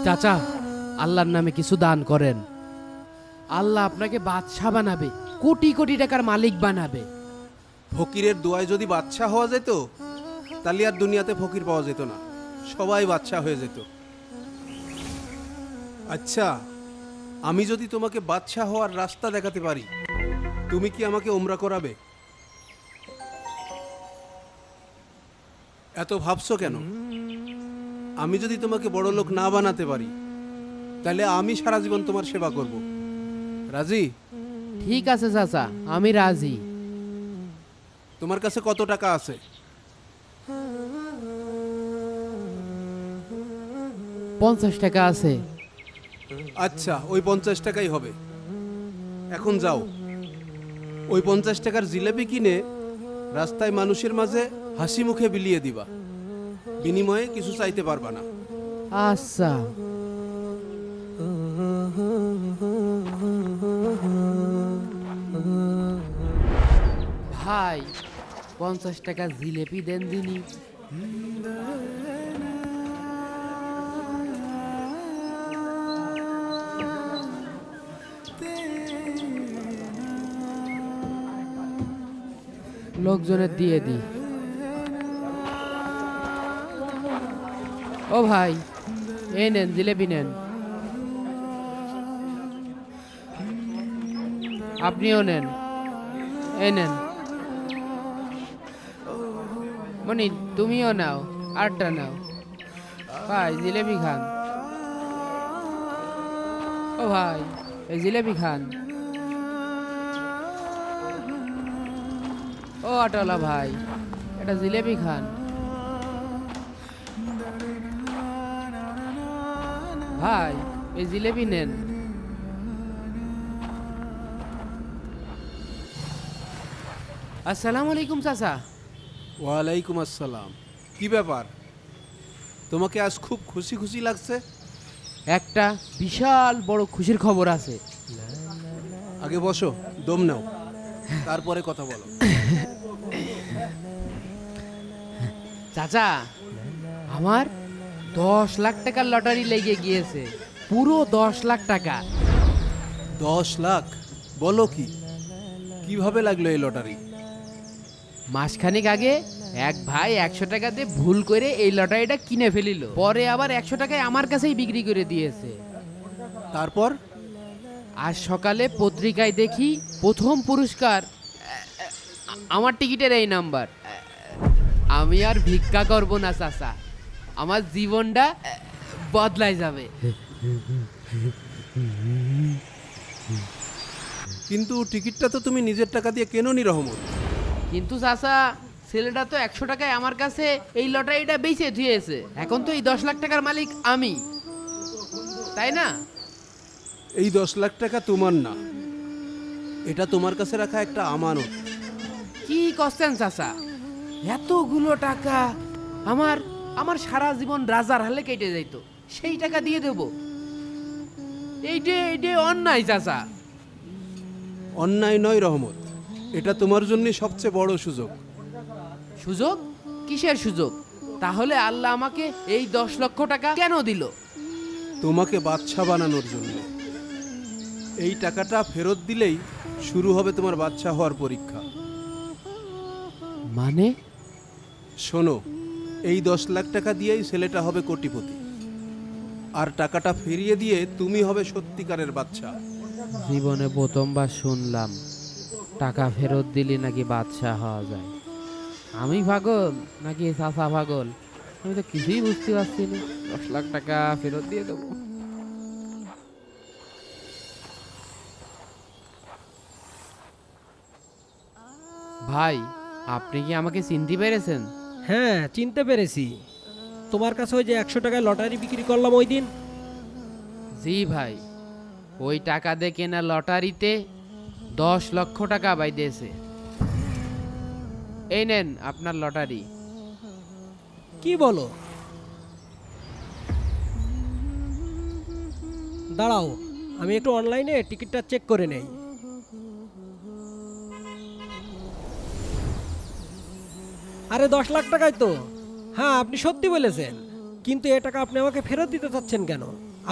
চাচা, আল্লাহর নামে কিছু দান করেন। আল্লাহ আপনাকে বাদশাহ বানাবে, কোটি কোটি টাকার মালিক বানাবে। ফকিরের দোয়ায় যদি বাদশা হওয়া যেত তাহলে আর দুনিয়াতে ফকির পাওয়া যেত না, সবাই বাদশা হয়ে যেত। আচ্ছা, আমি যদি তোমাকে বাদশা হওয়ার রাস্তা দেখাতে পারি, তুমি কি আমাকে ওমরা করাবে? এত ভাবছো কেন? আমি যদি তোমাকে বড় লোক না বানাতে পারি, তাহলে আমি সারা জীবন তোমার সেবা করব। রাজি? ঠিক আছে চাচা, আমি রাজি। তোমার কাছে কত টাকা আছে? 50 টাকা আছে। আচ্ছা, ওই 50 টাকাই হবে। এখন যাও, ওই 50 টাকার জিলেপি কিনে রাস্তায় মানুষের মাঝে হাসি মুখে বিলিয়ে দিবা, বিনিময়ে কিছু চাইতে পারবা না। আচ্ছা। ভাই, 50 টাকা জিলেপি দেন দিনি। লোকজনের দিয়ে দি। ও ভাই, এই নেন জিলেপি নেন। আপনিও নেন, এই নেন। মনি, তুমিও নাও, আরটা নাও। ভাই, জিলেপি খান। ও ভাই, এই জিলেপি খান। ও অটোলা ভাই, এটা জিলেপি খান। ভাই, এই জিলেপি নেন। আসসালামু আলাইকুম চাচা। ওয়ালাইকুম আসসালাম। কি ব্যাপার, তোমাকে আজ খুব খুশি খুশি লাগছে? একটা বিশাল বড় খুশির খবর আছে। আগে বসো, দম নাও, তারপরে কথা বলো। চাচা, আমার 10 লাখ টাকার লটারি লেগে গিয়েছে, পুরো 10 লাখ টাকা। 10 লাখ? বলো কি, কিভাবে লাগলো এই লটারি? মাসখানেক আগে এক ভাই 100 টাকা দিয়ে ভুল করে এই লটারিটা কিনে ফেলিল, পরে আবার 100 টাকায় আমার কাছেই বিক্রি করে দিয়েছে। তারপর? আজ সকালে পত্রিকায় দেখি প্রথম পুরস্কার আমার টিকিটের এই নাম্বার। আমি আর ভিক্ষা করব না চাচা, আমার জীবনটা বদলাই যাবে। কিন্তু টিকিটটা তো তুমি নিজের টাকা দিয়ে কেননি রহমত। কিন্তু চাচা, ছেলেটা তো 100 টাকায় আমার কাছে এই লটারিটা বেচে দিয়েছে। এখন তো এই 10 লাখ টাকার মালিক আমি, তাই না? এই 10 লাখ টাকা তোমার না, এটা তোমার কাছে রাখা একটা আমানত। কি করছেন চাচা? এতগুলো টাকা আমার আমার সারা জীবন রাজার হালে কেটে যাইত, সেই টাকা দিয়ে দেব? এইটা অন্যায় চাচা। অন্যায় নয় রহমত, এটা তোমার জন্য সবচেয়ে বড় সুযোগ। সুযোগ? কিসের সুযোগ? তাহলে আল্লাহ আমাকে এই 10 লক্ষ টাকা কেন দিল? তোমাকে বাদশা বানানোর জন্য। এই টাকাটা ফেরত দিলেই শুরু হবে তোমার বাদশা হওয়ার পরীক্ষা। মানে? শোনো, এই 10 লাখ টাকা দিয়েই ছেলেটা হবে কোটিপতি, আর টাকাটা ফিরিয়ে দিয়ে তুমি হবে সত্যিকারের বাদশা। জীবনে প্রথমবার শুনলাম টাকা ফেরত দিলে নাকি বাদশা হওয়া যায়। আমি পাগল নাকি চাচা পাগল? আমি তো কিছুই বুঝতে পারছি না। 10 লাখ টাকা ফেরত দিয়ে দেবো। ভাই, আপনি কি আমাকে চিনতে পেরেছেন? হ্যাঁ, চিনতে পেরেছি। তোমার কাছে ওই যে 100 টাকায় লটারি বিক্রি করলাম ওই দিন। জি ভাই, ওই টাকা দিয়ে কেনা লটারিতে 10 লক্ষ টাকা বাইদেছে। এই নেন আপনার লটারি। কি বলো? দাঁড়াও, আমি একটু অনলাইনে টিকিটটা চেক করে নেই। আরে 10 লাখ টাকাই তো। হ্যাঁ, আপনি সত্যি বলেছেন। কিন্তু এ টাকা আপনি আমাকে ফেরত দিতে চাচ্ছেন কেন?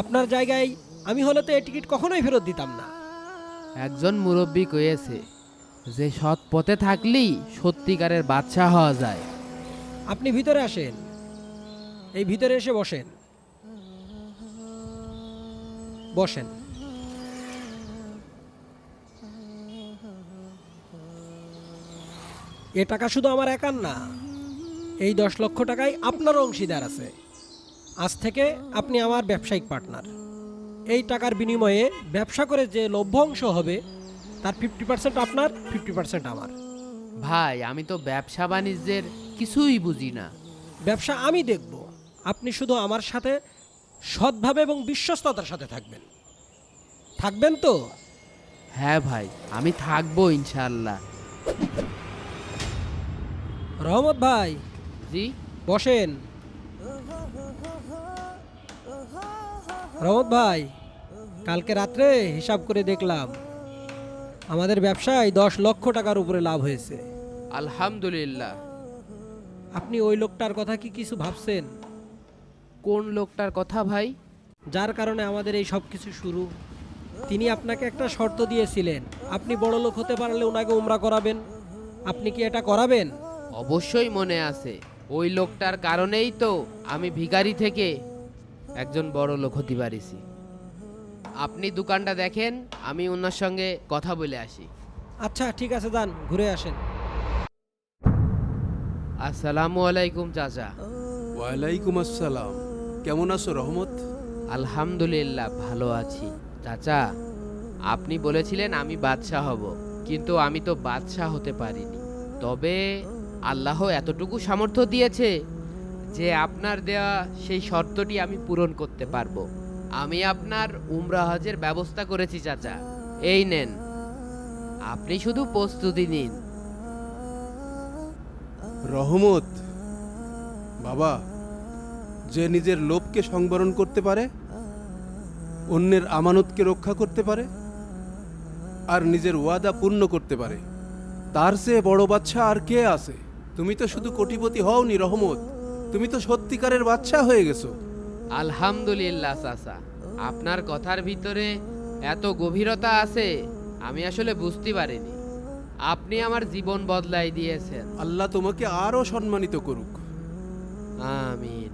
আপনার জায়গায় আমি হলে তো এই টিকিট কখনোই ফেরত দিতাম না। একজন মুরব্বী কয়েছে যে সৎ পথে থাকলেই সত্যিকারের বাদশা হওয়া যায়। আপনি ভিতরে আসেন, এই ভিতরে এসে বসেন। বসেন। এ টাকা শুধু আমার একার না, এই 10 লক্ষ টাকায় আপনারও অংশীদার আছে। আজ থেকে আপনি আমার ব্যবসায়িক পার্টনার। এই টাকার বিনিময়ে ব্যবসা করে যে লভ্য অংশ হবে তার 50% আপনার, 50% আমার। ভাই আমি তো ব্যবসা বাণিজ্যের কিছুই বুঝি না। ব্যবসা আমি দেখব, আপনি শুধু আমার সাথে সৎভাবে এবং বিশ্বস্ততার সাথে থাকবেন। থাকবেন তো? হ্যাঁ ভাই, আমি থাকবো ইনশাল্লাহ। রহমত ভাই, জি। বসেন। রহমত ভাই, কালকে রাত্রে হিসাব করে দেখলাম আমাদের ব্যবসায় 10 লক্ষ টাকার উপরে লাভ হয়েছে। আলহামদুলিল্লাহ। আপনি ওই লোকটার কথা কি কিছু ভাবছেন? কোন লোকটার কথা ভাই? যার কারণে আমাদের এই সব কিছু শুরু। তিনি আপনাকে একটা শর্ত দিয়েছিলেন, আপনি বড় লোক হতে পারলে ওনাকে উমরা করাবেন। আপনি কি এটা করাবেন? অবশ্যই মনে আছে। ওই লোকটার কারণেই তো আমি ভিখারি থেকে একজন বড় লোক হতে পারিছি। আপনি দোকানটা দেখেন, আমি ওনার সঙ্গে কথা বলে আসি। আচ্ছা ঠিক আছে, যান ঘুরে আসেন। আসসালামু আলাইকুম চাচা। ওয়ালাইকুম আসসালাম। কেমন আছো রহমত? আলহামদুলিল্লাহ ভালো আছি। চাচা, আপনি বলেছিলেন আমি বাদশাহ হব, কিন্তু আমি তো বাদশাহ হতে পারিনি। তবে আল্লাহ এতটুকু সামর্থ্য দিয়েছে যে আপনার দেওয়া সেই শর্তটি আমি পূরণ করতে পারবো। আমি আপনার উমরা হজের ব্যবস্থা করেছি চাচা, এই নেন, আপনি শুধু প্রস্তুতি নিন। রহমত বাবা, যে নিজের লোভকে সংবরণ করতে পারে, অন্যের আমানতকে রক্ষা করতে পারে আর নিজের ওয়াদা পূর্ণ করতে পারে, তার চেয়ে বড় বাদশা আর কে আছে? তুমি তো শুধু কোটিপতি হওনি রহমত, তুমি তো সত্যিকারের বাদশা হয়ে গেছো। আলহামদুলিল্লাহ চাচা, আপনার কথার ভিতরে এত গভীরতা আছে আমি আসলে বুঝতে পারিনি। আপনি আমার জীবন বদলাই দিয়েছেন। আল্লাহ তোমাকে আরো সম্মানিত করুক। আমিন।